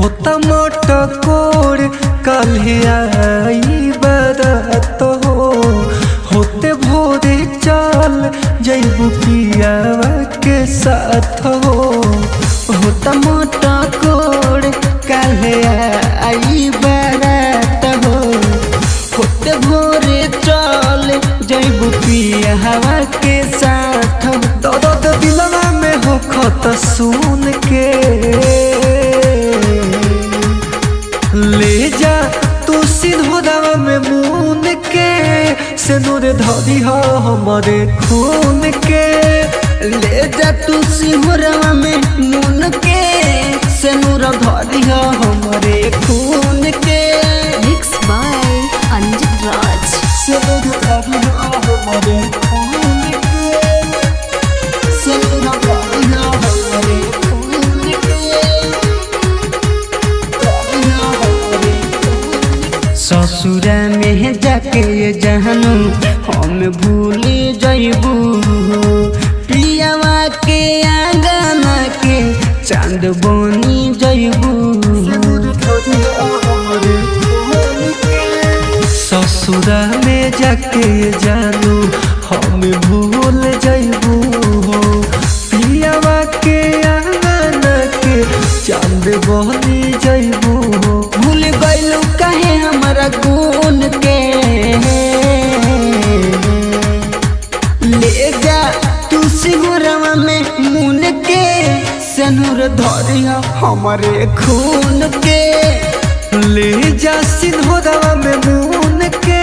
होता मोटा कोर कल्हियाई बरत हो होते भोरे चल जैबू पियावा के साथ हो। होता मोटा कोर कल्हियाई बरत हो होते भोरे चल जैबू पियावा के साथ हो। दर्द दिलवा में हो खत सुन के ले जा तू सिंधुदावा में मुन के सिंदूर धरी हो हमारे खून के। ले जा तू सिंहरवा में मुन के सिंदूर धरी हो हमारे खून के। मिक्स बाय अंजित राज। सिंदूर धरी हो हमारे खून के सिंदूर धरी हो हमारे खून के धरी हो हमारे खून के। ससुरा में जाके जहनु हम भूल जइबू पियावा के आंगना के चांद बनी जइबू। ससुरा में जाके जानू हम भूल जइबू हो पियावा के आंगना के चांद बनी जइबू हो। भूल गइलू काहे हमरा गुण के ले जा तू सिंहरवा में मुन के सिंदूर धरिया हमारे खून के। ले जा सिंधुदावा में मुन के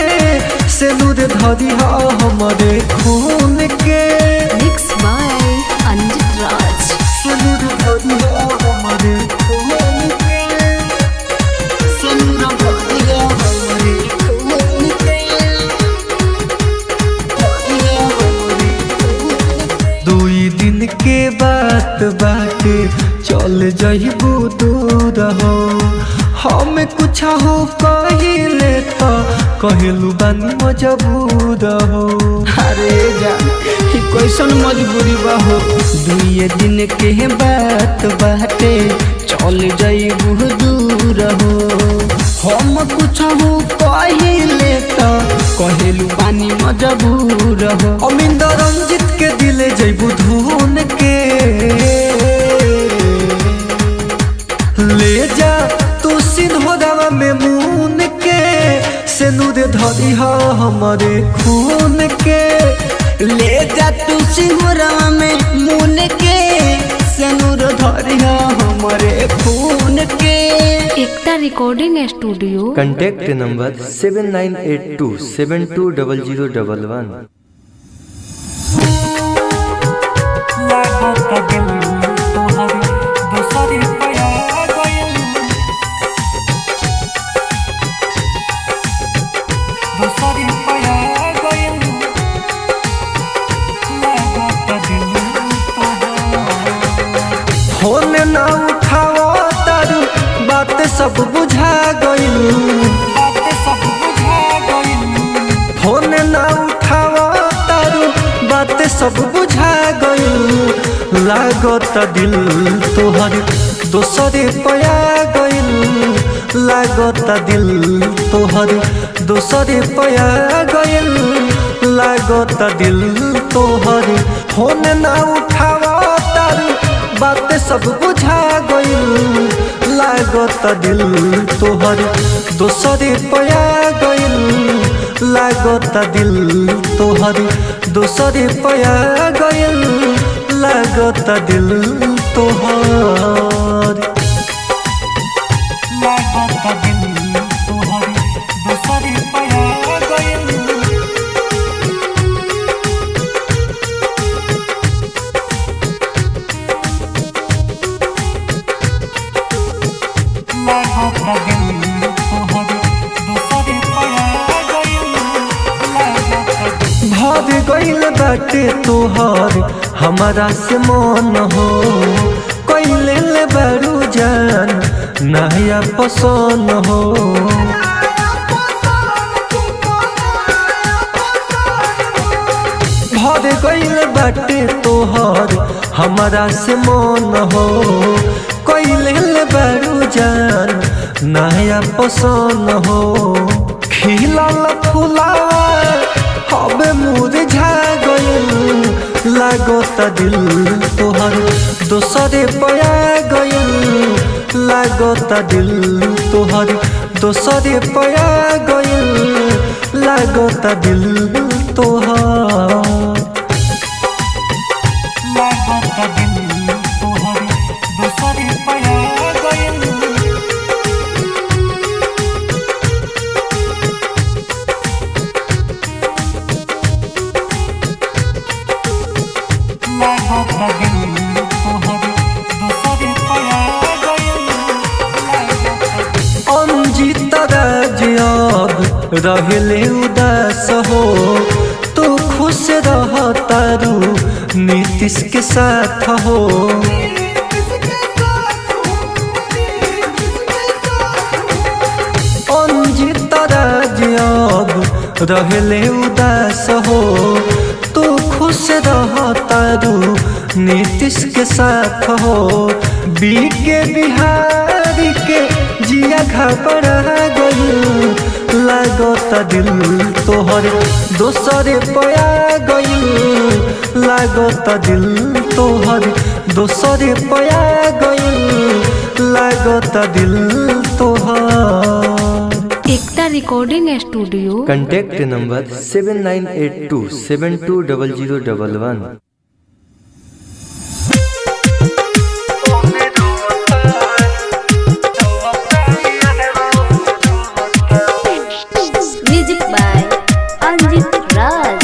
सिंदूर धरी हो हमारे खून के। मिक्स बाय अंजित राज। सिंदूर धरी हो हमारे खून के सिंदूर धरिया हमारे खून के धरिया हमारे खून के। दुई दिन के बात बाटे चल जइबू दूर हो हम कुछ हो कहिले तो कहलू बानी मजबूर हो। अरे जा ही कैसन मजबूरी बा हो दुई दिन के बात बाटे चल जइबू दूर हो हम कुछ हो कहिले तो कहलू बानी मजबूर हो। अमिंद रंजित के दिले जइबू धुन के ले जा तू सिंधुदावा में मुन के सिंदूर धरी हो हमारे खून के। ले जा तू सिंहरवा में मुन के सिंदूर धरी हो हमारे खून के। Ekta recording studio. Contact number 7982 720011। Phone ना उठाओ तारू बात सब बुझा गइल फोन ना उठाओ तारू बात सब बुझा गइल लागत दिल तोहर दोसरे पया गइल लागत दिल तोहर दोसरे पया गइल लागत दिल तोहर। फोन ना उठाओ तारू बात सब बुझा गइल लागत दिल तोहर दोसरे पया गइल लागत दिल तोहर दोसरे पया गइल लागत दिल तोहर लागत दिल तोहर दोसरे पया गइल। भर गइल बाटे तोहर हमारा से मन हो कैले ले बारू जान नया पसंद हो। भर गइल बाटे तोहर हमारा से मन हो। कइले बारू जान नया पसंद हो। खिलल फुलावा हबे मुरझा गइल लागता दिल तोहर दोसरे पया गइल लागता दिल तोहर दोसरे पया गइल लागता दिल तोहर लागता दिल तोहर दोसरे पया गइल। अंजित राज रहले उदास हो। तू खुश रह तारू नीतीश के साथ हो। अंजित राज रहले उदास हो। तू खुश रह तारू नीतीश के साथ हो। बीके बिहारी के जिया घबरा गइल लागता दिल तोहर दोसरे पया गइल लागता दिल तोहर दोसरे पया गइल लागता दिल तोहर। Ekta recording studio. Contact number 7982 720011। Music by Anjit Raj.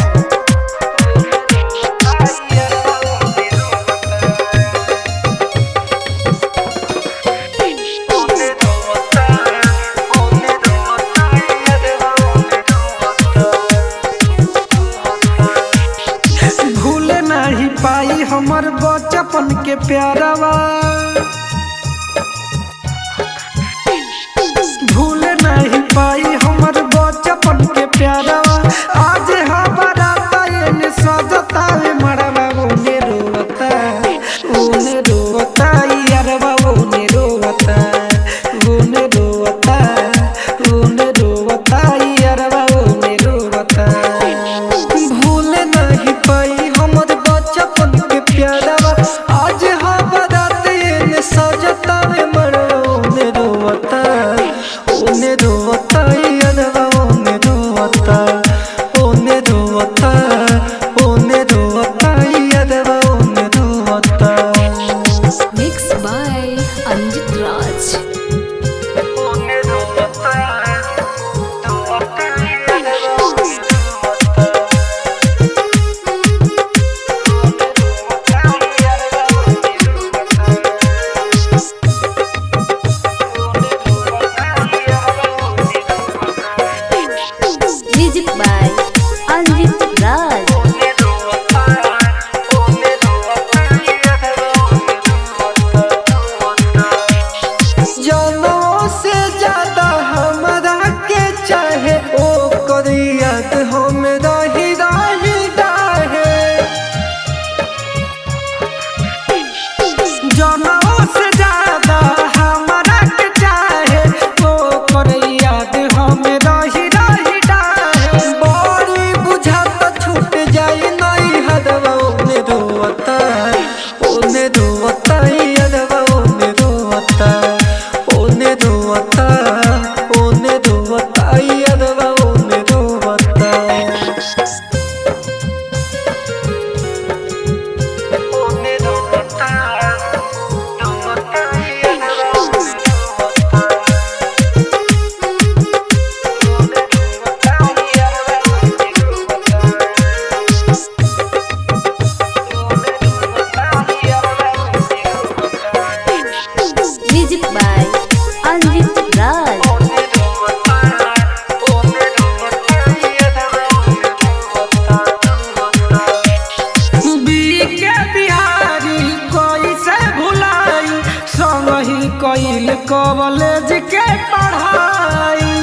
भूले नहीं पाई हमर बचपन के प्यारवा। भूले नहीं पाई हमर बचपन के प्यारवा। आज हमारा तयन सजता है मरवा उने रोता यारवा उने रोता यारवा उने रोता। भूले नहीं पाई हमर बचपन के प्यारवा। आज हमारा तयन सजता है मरवा उने रोता यारवा उने रोता यारवा उने रोता। Mix by Anjit Raj. Music by Anjit Raj. जनों से ज्यादा हमरा के चाहे ओ कर याद हम रही डाहे। जनों से ज्यादा हमरा के चाहे ओ कर याद हम रही डाहे। बड़ी बुझाता छूट जाई नहीं हदवा ओने रोता यादवा ओने रोता यादवा ओने रोता। म्यूजिक बाय अंजित राज। बीके बिहारी कोई से भुलाई संगही कइल कॉलेज के पढ़ाई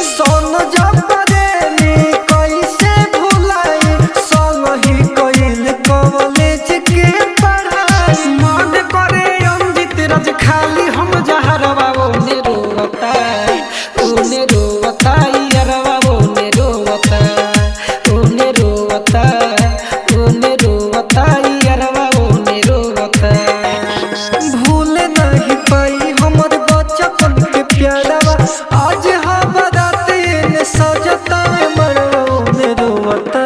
सोन जब बरेली कैसे भुलाई संग ही कइल कॉलेज के पढ़ाई मन करे अंजित राज खाली हम जहरवा ओने रोवता यारवा ओने रोवता यारवा ओने रोवता भूल नहीं पाई हमर बचपन के प्यारवा आज हबराते ने सजता में मरवा ओने रोवता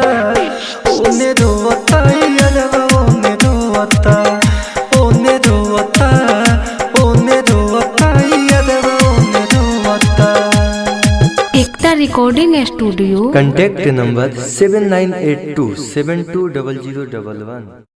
यारवा ओने रोवता यारवा ओने रोवता। एकता रिकॉर्डिंग स्टूडियो Contact number 7982 720011.